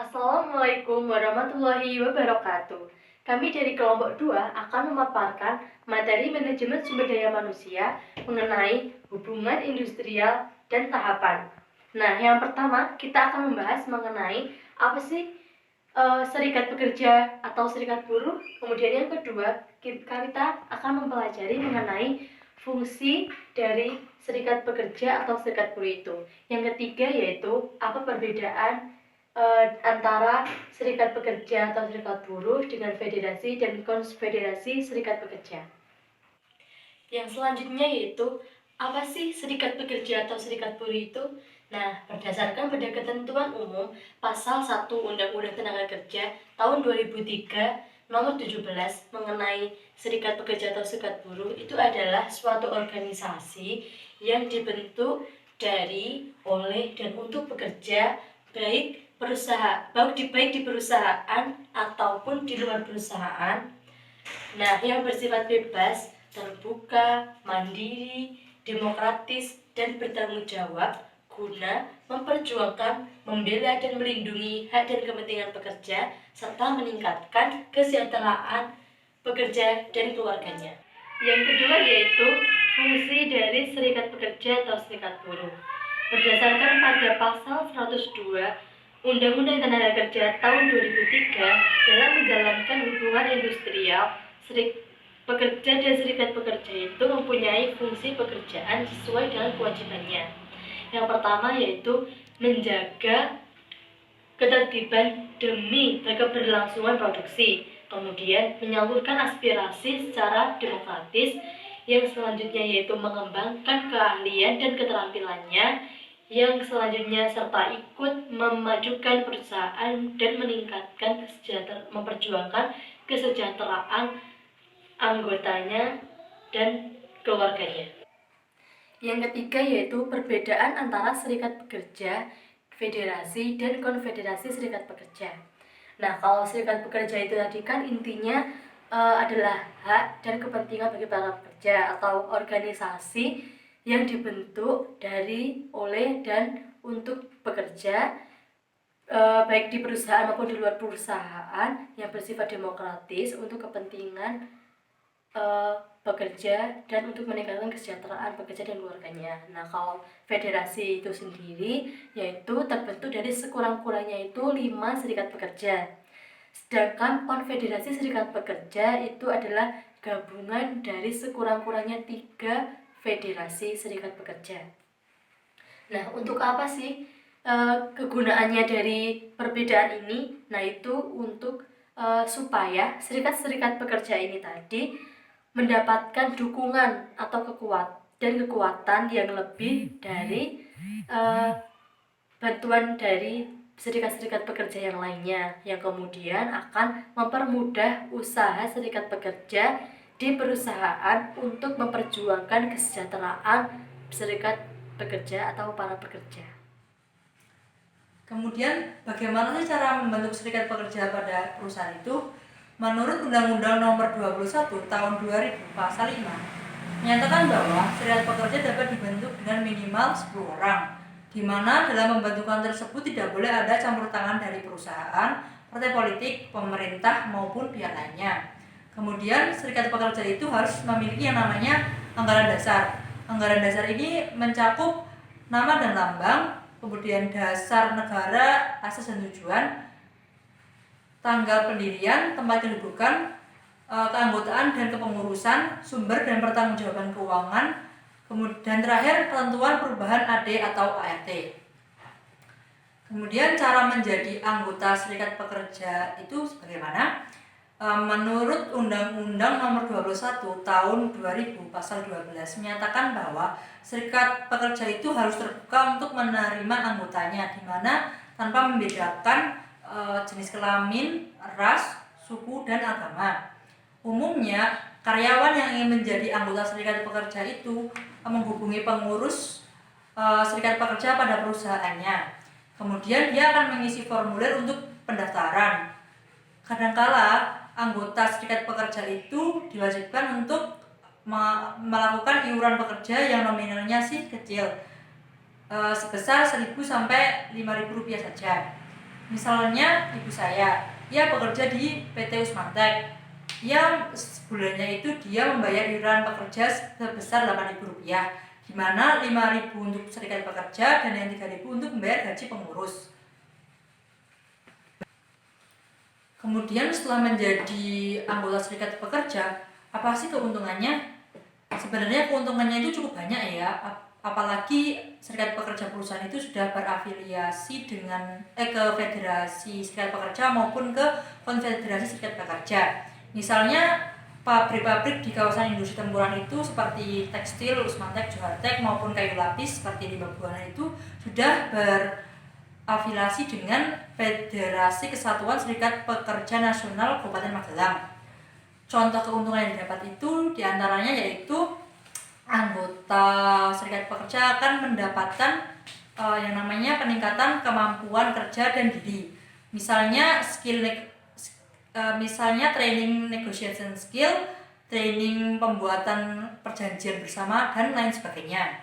Assalamualaikum warahmatullahi wabarakatuh. Kami dari kelompok 2 akan memaparkan materi manajemen sumber daya manusia mengenai hubungan industrial dan tahapan. Nah, yang pertama kita akan membahas mengenai apa sih serikat pekerja atau serikat buruh. Kemudian yang kedua, kita akan mempelajari mengenai fungsi dari serikat pekerja atau serikat buruh itu. Yang ketiga yaitu apa perbedaan antara serikat pekerja atau serikat buruh dengan federasi dan konfederasi serikat pekerja. Yang selanjutnya yaitu apa sih serikat pekerja atau serikat buruh itu? Nah, berdasarkan pada ketentuan umum pasal 1 Undang-Undang Tenaga Kerja tahun 2003 nomor 17 mengenai serikat pekerja atau serikat buruh itu adalah suatu organisasi yang dibentuk dari, oleh, dan untuk pekerja baik di perusahaan ataupun di luar perusahaan. Nah, yang bersifat bebas, terbuka, mandiri, demokratis, dan bertanggung jawab guna memperjuangkan, membela, dan melindungi hak dan kepentingan pekerja serta meningkatkan kesejahteraan pekerja dan keluarganya. Yang kedua yaitu fungsi dari serikat pekerja atau serikat buruh. Berdasarkan pada pasal 102 Undang-Undang Tenaga Kerja tahun 2003 dalam menjalankan hubungan industrial, pekerja dan serikat pekerja itu mempunyai fungsi pekerjaan sesuai dengan kewajibannya. Yang pertama yaitu menjaga ketertiban demi keberlangsungan produksi, kemudian menyalurkan aspirasi secara demokratis. Yang selanjutnya yaitu mengembangkan keahlian dan keterampilannya. Yang selanjutnya serta ikut memajukan perusahaan dan memperjuangkan kesejahteraan anggotanya dan keluarganya. Yang ketiga yaitu perbedaan antara serikat pekerja, federasi, dan konfederasi serikat pekerja. Nah, kalau serikat pekerja itu tadi kan intinya adalah hak dan kepentingan bagi para pekerja atau organisasi yang dibentuk dari, oleh, dan untuk pekerja baik di perusahaan maupun di luar perusahaan yang bersifat demokratis untuk kepentingan pekerja dan untuk meningkatkan kesejahteraan pekerja dan keluarganya. Nah, kalau federasi itu sendiri yaitu terbentuk dari sekurang-kurangnya itu 5 serikat pekerja. Sedangkan konfederasi serikat pekerja itu adalah gabungan dari sekurang-kurangnya 3 federasi serikat pekerja. Nah, untuk apa sih kegunaannya dari perbedaan ini? Nah, itu untuk supaya serikat-serikat pekerja ini tadi mendapatkan dukungan atau kekuatan yang lebih dari bantuan dari serikat-serikat pekerja yang lainnya, yang kemudian akan mempermudah usaha serikat pekerja di perusahaan untuk memperjuangkan kesejahteraan serikat pekerja atau para pekerja. Kemudian bagaimana sih cara membentuk serikat pekerja pada perusahaan itu? Menurut Undang-Undang Nomor 21 Tahun 2000 Pasal 5 menyatakan bahwa serikat pekerja dapat dibentuk dengan minimal 10 orang, di mana dalam pembentukan tersebut tidak boleh ada campur tangan dari perusahaan, partai politik, pemerintah maupun pihak lainnya. Kemudian serikat pekerja itu harus memiliki yang namanya anggaran dasar. Anggaran dasar ini mencakup nama dan lambang, kemudian dasar negara, asas dan tujuan, tanggal pendirian, tempat kedudukan, keanggotaan dan kepengurusan, sumber dan pertanggungjawaban keuangan, kemudian terakhir ketentuan perubahan AD atau ART. Kemudian cara menjadi anggota serikat pekerja itu bagaimana? Menurut Undang-Undang Nomor 21 Tahun 2000 Pasal 12 menyatakan bahwa serikat pekerja itu harus terbuka untuk menerima anggotanya, di mana tanpa membedakan jenis kelamin, ras, suku, dan agama. Umumnya karyawan yang ingin menjadi anggota serikat pekerja itu menghubungi pengurus serikat pekerja pada perusahaannya. Kemudian dia akan mengisi formulir untuk pendaftaran. Kadangkala anggota serikat pekerja itu diwajibkan untuk melakukan iuran pekerja yang nominalnya sih kecil, sebesar 1.000 sampai 5.000 rupiah saja. Misalnya ibu saya, ia bekerja di PT Usmantek. Ia sebulannya itu dia membayar iuran pekerja sebesar Rp8.000, di mana Rp5.000 untuk serikat pekerja dan yang Rp3.000 untuk membayar gaji pengurus. Kemudian setelah menjadi anggota serikat pekerja, apa sih keuntungannya? Sebenarnya keuntungannya itu cukup banyak ya, apalagi serikat pekerja perusahaan itu sudah berafiliasi dengan ke federasi serikat pekerja maupun ke konfederasi serikat pekerja. Misalnya pabrik-pabrik di kawasan industri tempuran itu seperti tekstil, Usmantek, Johartek maupun kayu lapis seperti Rimba Buana itu sudah berafiliasi dengan Federasi Kesatuan Serikat Pekerja Nasional Kabupaten Magelang. Contoh keuntungan yang didapat itu diantaranya yaitu anggota serikat pekerja akan mendapatkan yang namanya peningkatan kemampuan kerja dan diri. Misalnya misalnya training negotiation skill, training pembuatan perjanjian bersama dan lain sebagainya.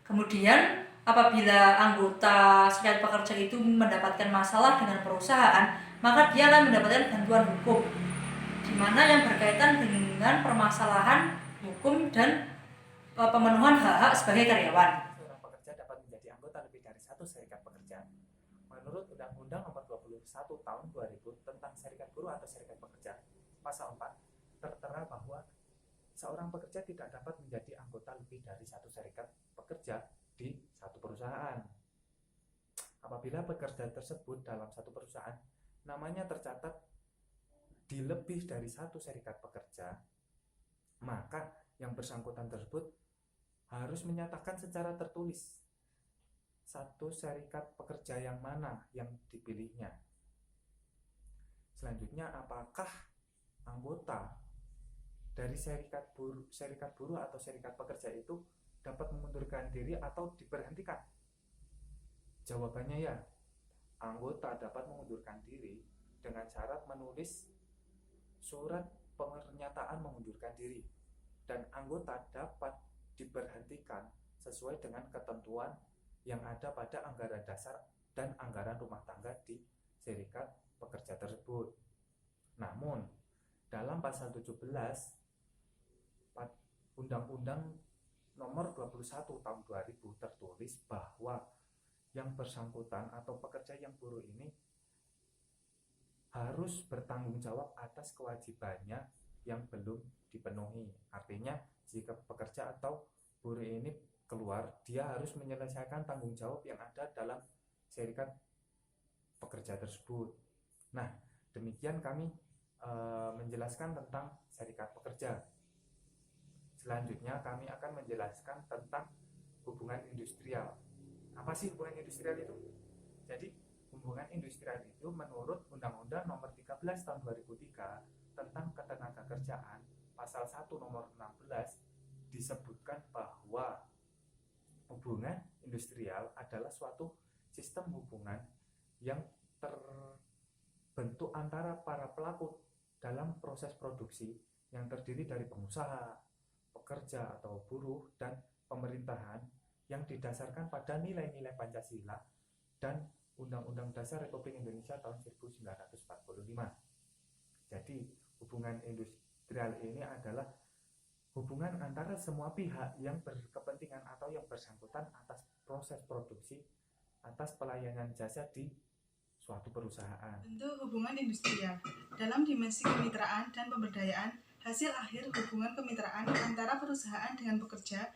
Kemudian apabila anggota serikat pekerja itu mendapatkan masalah dengan perusahaan, maka dia akan mendapatkan bantuan hukum, di mana yang berkaitan dengan permasalahan hukum dan pemenuhan hak-hak sebagai karyawan. Seorang pekerja dapat menjadi anggota lebih dari satu serikat pekerja. Menurut Undang-Undang Nomor 21 Tahun 2000 tentang Serikat Buruh atau Serikat Pekerja, Pasal 4, tertera bahwa seorang pekerja tidak dapat menjadi anggota lebih dari satu serikat pekerja di satu perusahaan. Apabila pekerja tersebut dalam satu perusahaan namanya tercatat di lebih dari satu serikat pekerja, maka yang bersangkutan tersebut harus menyatakan secara tertulis satu serikat pekerja yang mana yang dipilihnya. Selanjutnya, apakah anggota dari serikat buruh atau serikat pekerja itu dapat mengundurkan diri atau diberhentikan? Jawabannya ya, anggota dapat mengundurkan diri dengan syarat menulis surat pernyataan mengundurkan diri, dan anggota dapat diberhentikan sesuai dengan ketentuan yang ada pada anggaran dasar dan anggaran rumah tangga di serikat pekerja tersebut. Namun, dalam pasal 17 Undang-Undang Nomor 21 Tahun 2000 tertulis bahwa yang bersangkutan atau pekerja yang buruh ini harus bertanggung jawab atas kewajibannya yang belum dipenuhi. Artinya, jika pekerja atau buruh ini keluar, dia harus menyelesaikan tanggung jawab yang ada dalam serikat pekerja tersebut. Nah, demikian kami menjelaskan tentang serikat pekerja. Selanjutnya kami akan menjelaskan tentang hubungan industrial. Apa sih hubungan industrial itu? Jadi, hubungan industrial itu menurut Undang-Undang Nomor 13 Tahun 2003 tentang Ketenagakerjaan, Pasal 1 Nomor 16 disebutkan bahwa hubungan industrial adalah suatu sistem hubungan yang terbentuk antara para pelaku dalam proses produksi yang terdiri dari pengusaha, pekerja atau buruh, dan pemerintahan yang didasarkan pada nilai-nilai Pancasila dan Undang-Undang Dasar Republik Indonesia tahun 1945. Jadi, hubungan industrial ini adalah hubungan antara semua pihak yang berkepentingan atau yang bersangkutan atas proses produksi, atas pelayanan jasa di suatu perusahaan. Bentuk hubungan industrial dalam dimensi kemitraan dan pemberdayaan, hasil akhir hubungan kemitraan antara perusahaan dengan pekerja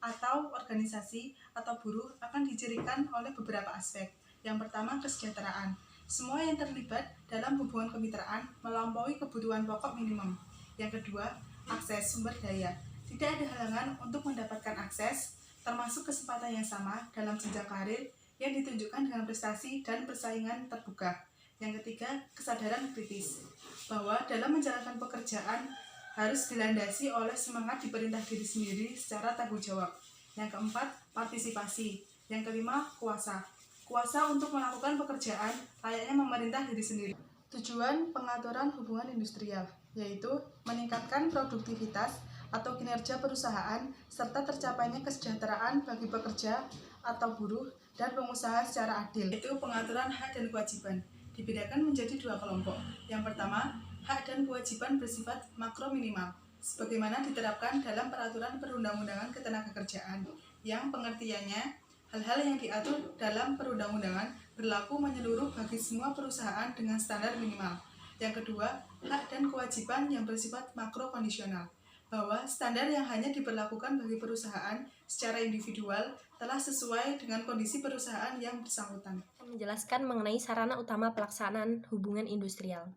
atau organisasi atau buruh akan dicirikan oleh beberapa aspek. Yang pertama, kesejahteraan. Semua yang terlibat dalam hubungan kemitraan melampaui kebutuhan pokok minimum. Yang kedua, akses sumber daya. Tidak ada halangan untuk mendapatkan akses, termasuk kesempatan yang sama dalam jenjang karir yang ditunjukkan dengan prestasi dan persaingan terbuka. Yang ketiga, kesadaran kritis, bahwa dalam menjalankan pekerjaan harus dilandasi oleh semangat diperintah diri sendiri secara tanggung jawab. Yang keempat, partisipasi. Yang kelima, kuasa. Kuasa untuk melakukan pekerjaan layaknya memerintah diri sendiri. Tujuan pengaturan hubungan industrial yaitu meningkatkan produktivitas atau kinerja perusahaan serta tercapainya kesejahteraan bagi pekerja atau buruh dan pengusaha secara adil. Itu pengaturan hak dan kewajiban. dibedakan menjadi dua kelompok. Yang pertama, hak dan kewajiban bersifat makro minimal, sebagaimana diterapkan dalam peraturan perundang-undangan ketenagakerjaan, yang pengertiannya hal-hal yang diatur dalam perundang-undangan berlaku menyeluruh bagi semua perusahaan dengan standar minimal. Yang kedua, hak dan kewajiban yang bersifat makro kondisional, bahwa standar yang hanya diberlakukan bagi perusahaan secara individual telah sesuai dengan kondisi perusahaan yang bersangkutan. Menjelaskan mengenai sarana utama pelaksanaan hubungan industrial.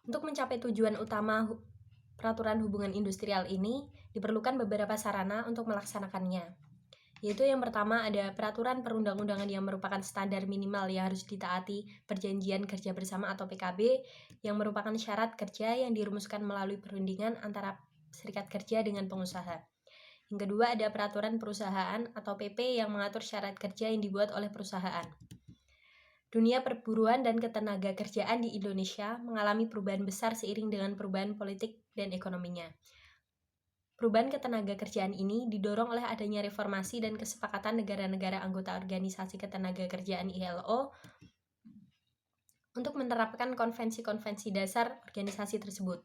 Untuk mencapai tujuan utama peraturan hubungan industrial ini, diperlukan beberapa sarana untuk melaksanakannya. Yaitu yang pertama ada peraturan perundang-undangan yang merupakan standar minimal yang harus ditaati perjanjian kerja bersama atau PKB yang merupakan syarat kerja yang dirumuskan melalui perundingan antara serikat kerja dengan pengusaha. Yang kedua ada peraturan perusahaan atau PP yang mengatur syarat kerja yang dibuat oleh perusahaan. Dunia perburuan dan ketenaga kerjaan di Indonesia mengalami perubahan besar seiring dengan perubahan politik dan ekonominya. Perubahan ketenaga kerjaan ini didorong oleh adanya reformasi dan kesepakatan negara-negara anggota Organisasi Ketenaga Kerjaan ILO untuk menerapkan konvensi-konvensi dasar organisasi tersebut.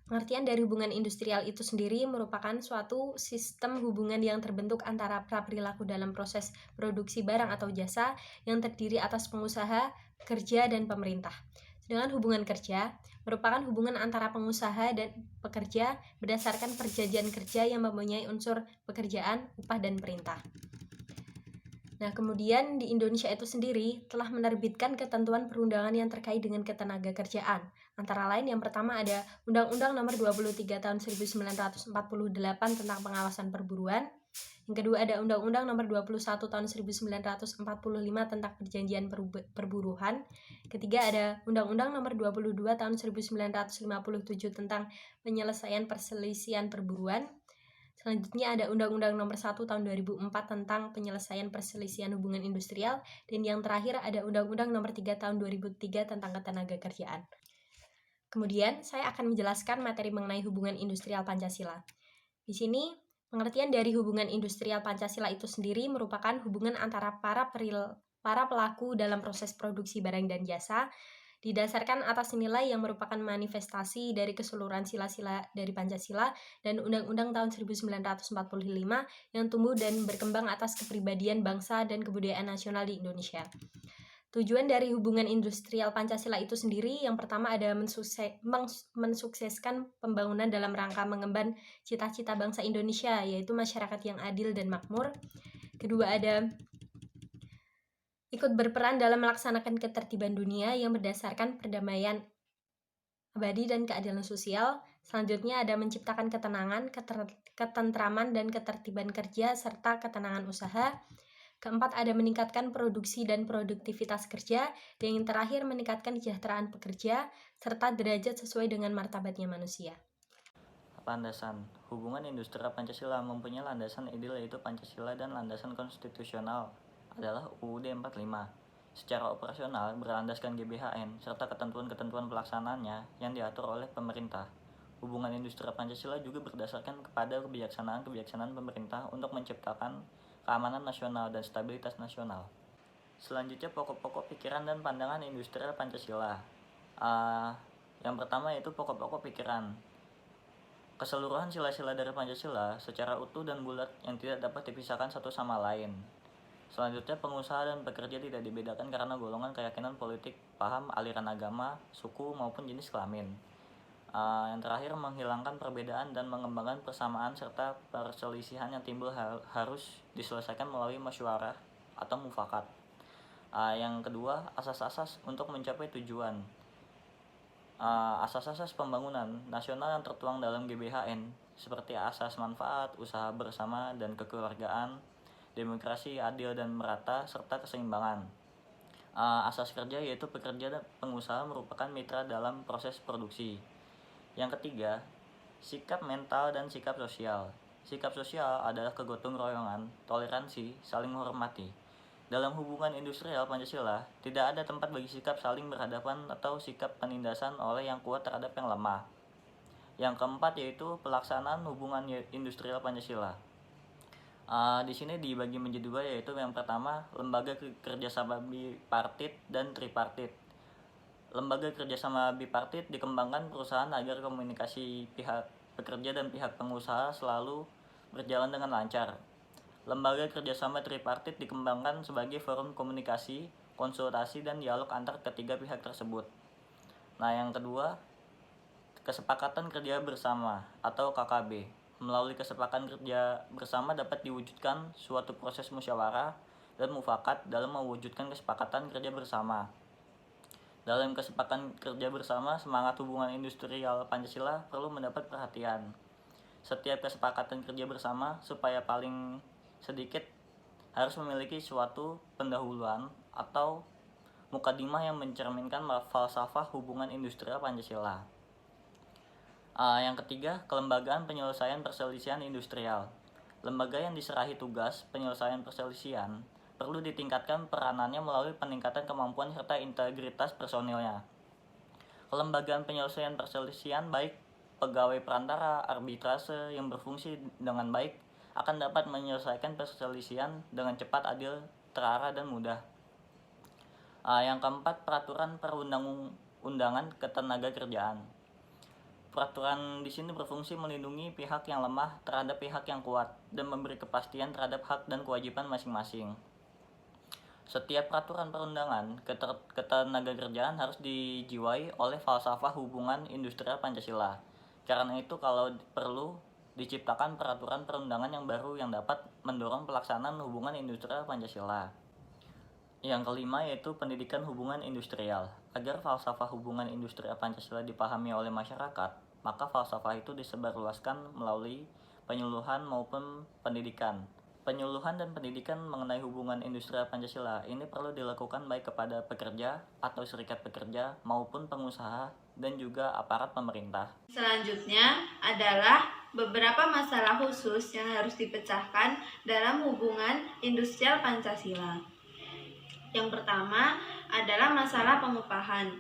Pengertian dari hubungan industrial itu sendiri merupakan suatu sistem hubungan yang terbentuk antara pra-perilaku dalam proses produksi barang atau jasa yang terdiri atas pengusaha, kerja, dan pemerintah. Sedangkan hubungan kerja merupakan hubungan antara pengusaha dan pekerja berdasarkan perjanjian kerja yang mempunyai unsur pekerjaan, upah, dan perintah. Nah, kemudian di Indonesia itu sendiri telah menerbitkan ketentuan perundangan yang terkait dengan ketenaga kerjaan. Antara lain yang pertama ada Undang-Undang Nomor 23 Tahun 1948 tentang pengawasan perburuan. Yang kedua ada Undang-Undang Nomor 21 Tahun 1945 tentang perjanjian perburuhan. Ketiga ada Undang-Undang Nomor 22 Tahun 1957 tentang penyelesaian perselisihan perburuan. Selanjutnya ada Undang-Undang Nomor 1 Tahun 2004 tentang penyelesaian perselisihan hubungan industrial. Dan yang terakhir ada Undang-Undang Nomor 3 Tahun 2003 tentang ketenaga kerjaan. Kemudian saya akan menjelaskan materi mengenai hubungan industrial Pancasila. Di sini, pengertian dari hubungan industrial Pancasila itu sendiri merupakan hubungan antara para pelaku dalam proses produksi barang dan jasa didasarkan atas nilai yang merupakan manifestasi dari keseluruhan sila-sila dari Pancasila dan Undang-Undang tahun 1945 yang tumbuh dan berkembang atas kepribadian bangsa dan kebudayaan nasional di Indonesia. Tujuan dari hubungan industrial Pancasila itu sendiri yang pertama ada mensukseskan pembangunan dalam rangka mengemban cita-cita bangsa Indonesia, yaitu masyarakat yang adil dan makmur. Kedua ada ikut berperan dalam melaksanakan ketertiban dunia yang berdasarkan perdamaian abadi dan keadilan sosial. Selanjutnya ada menciptakan ketenangan, ketentraman, dan ketertiban kerja serta ketenangan usaha. Keempat ada meningkatkan produksi dan produktivitas kerja, dan yang terakhir meningkatkan kesejahteraan pekerja serta derajat sesuai dengan martabatnya manusia. Landasan hubungan industrial Pancasila mempunyai landasan ideal yaitu Pancasila dan landasan konstitusional adalah UUD 45. Secara operasional berlandaskan GBHN serta ketentuan-ketentuan pelaksanaannya yang diatur oleh pemerintah. Hubungan industrial Pancasila juga berdasarkan kepada kebijaksanaan pemerintah untuk menciptakan keamanan nasional dan stabilitas nasional. Selanjutnya pokok-pokok pikiran dan pandangan industrial Pancasila. Yang pertama yaitu pokok-pokok pikiran. Keseluruhan sila-sila dari Pancasila secara utuh dan bulat yang tidak dapat dipisahkan satu sama lain. Selanjutnya pengusaha dan pekerja tidak dibedakan karena golongan, keyakinan politik, paham, aliran agama, suku maupun jenis kelamin. Yang terakhir menghilangkan perbedaan dan mengembangkan persamaan serta perselisihan yang timbul harus diselesaikan melalui musyawarah atau mufakat. Yang kedua asas-asas untuk mencapai tujuan. Asas-asas pembangunan nasional yang tertuang dalam GBHN seperti asas manfaat, usaha bersama dan kekeluargaan, demokrasi adil dan merata serta keseimbangan. Asas kerja yaitu pekerja dan pengusaha merupakan mitra dalam proses produksi. Yang ketiga, sikap mental dan sikap sosial. Sikap sosial adalah kegotong royongan, toleransi, saling menghormati. Dalam hubungan industrial Pancasila, tidak ada tempat bagi sikap saling berhadapan atau sikap penindasan oleh yang kuat terhadap yang lemah. Yang keempat yaitu pelaksanaan hubungan industrial Pancasila. Di sini dibagi menjadi dua, yaitu yang pertama lembaga kerjasama bipartit dan tripartit. Lembaga kerjasama bipartit dikembangkan perusahaan agar komunikasi pihak pekerja dan pihak pengusaha selalu berjalan dengan lancar. Lembaga kerjasama tripartit dikembangkan sebagai forum komunikasi, konsultasi, dan dialog antar ketiga pihak tersebut. Nah, yang kedua, kesepakatan kerja bersama atau KKB. Melalui kesepakatan kerja bersama dapat diwujudkan suatu proses musyawarah dan mufakat dalam mewujudkan kesepakatan kerja bersama. Dalam kesepakatan kerja bersama, semangat hubungan industrial Pancasila perlu mendapat perhatian. Setiap kesepakatan kerja bersama supaya paling sedikit harus memiliki suatu pendahuluan atau mukadimah yang mencerminkan falsafah hubungan industrial Pancasila. Yang ketiga, kelembagaan penyelesaian perselisihan industrial. Lembaga yang diserahi tugas penyelesaian perselisihan perlu ditingkatkan peranannya melalui peningkatan kemampuan serta integritas personilnya. Kelembagaan penyelesaian perselisihan baik pegawai perantara, arbitrase yang berfungsi dengan baik akan dapat menyelesaikan perselisihan dengan cepat, adil, terarah, dan mudah. Yang keempat, peraturan perundang-undangan ketenagakerjaan. Peraturan di sini berfungsi melindungi pihak yang lemah terhadap pihak yang kuat dan memberi kepastian terhadap hak dan kewajiban masing-masing. Setiap peraturan perundangan ketenagakerjaan harus dijiwai oleh falsafah hubungan industrial Pancasila. Karena itu, kalau perlu diciptakan peraturan perundangan yang baru yang dapat mendorong pelaksanaan hubungan industrial Pancasila. Yang kelima yaitu pendidikan hubungan industrial. Agar falsafah hubungan industrial Pancasila dipahami oleh masyarakat, maka falsafah itu disebarluaskan melalui penyuluhan maupun pendidikan. Penyuluhan dan pendidikan mengenai hubungan industrial Pancasila ini perlu dilakukan baik kepada pekerja atau serikat pekerja maupun pengusaha dan juga aparat pemerintah. Selanjutnya adalah beberapa masalah khusus yang harus dipecahkan dalam hubungan industrial Pancasila. Yang pertama adalah masalah pengupahan.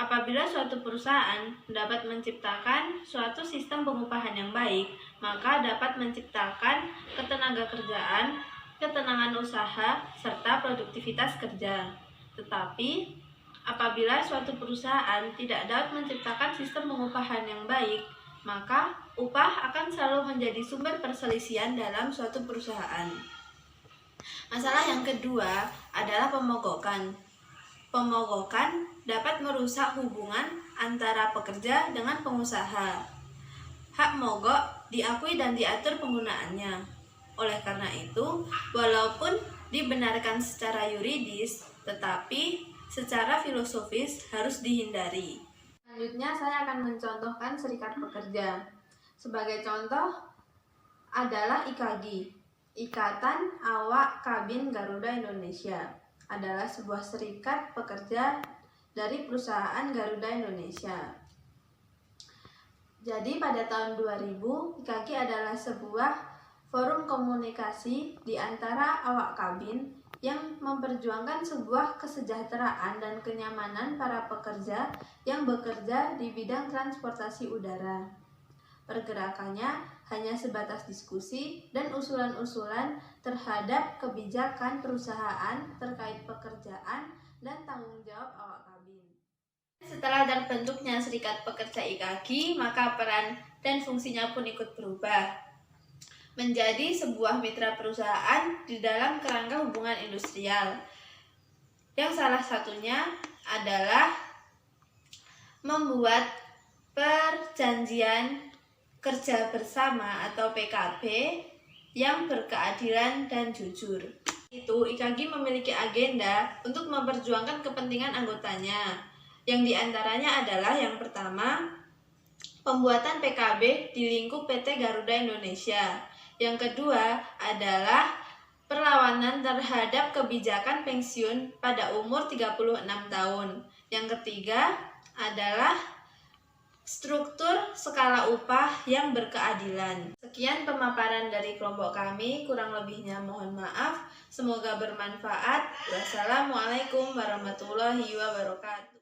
Apabila suatu perusahaan dapat menciptakan suatu sistem pengupahan yang baik, maka dapat menciptakan ketenagakerjaan, ketenangan usaha, serta produktivitas kerja. Tetapi, apabila suatu perusahaan tidak dapat menciptakan sistem pengupahan yang baik, maka upah akan selalu menjadi sumber perselisihan dalam suatu perusahaan. Masalah yang kedua adalah pemogokan. Pemogokan dapat merusak hubungan antara pekerja dengan pengusaha. Hak mogok diakui dan diatur penggunaannya. Oleh karena itu, walaupun dibenarkan secara yuridis, tetapi secara filosofis harus dihindari. Selanjutnya saya akan mencontohkan serikat pekerja. Sebagai contoh adalah IKAGI, Ikatan Awak Kabin Garuda Indonesia. Adalah sebuah serikat pekerja dari perusahaan Garuda Indonesia. Jadi pada tahun 2000, IKAGI adalah sebuah forum komunikasi di antara awak kabin yang memperjuangkan sebuah kesejahteraan dan kenyamanan para pekerja yang bekerja di bidang transportasi udara. Pergerakannya hanya sebatas diskusi dan usulan-usulan terhadap kebijakan perusahaan terkait pekerjaan dan tanggung jawab awak kabin. Setelah terbentuknya Serikat Pekerja IKAGI, maka peran dan fungsinya pun ikut berubah menjadi sebuah mitra perusahaan di dalam kerangka hubungan industrial. Yang salah satunya adalah membuat perjanjian kerja bersama atau PKB yang berkeadilan dan jujur. Itu IKAGI memiliki agenda untuk memperjuangkan kepentingan anggotanya, yang diantaranya adalah yang pertama, pembuatan PKB di lingkup PT Garuda Indonesia. Yang kedua adalah perlawanan terhadap kebijakan pensiun pada umur 36 tahun. Yang ketiga adalah struktur skala upah yang berkeadilan. Sekian pemaparan dari kelompok kami, kurang lebihnya mohon maaf. Semoga bermanfaat. Wassalamualaikum warahmatullahi wabarakatuh.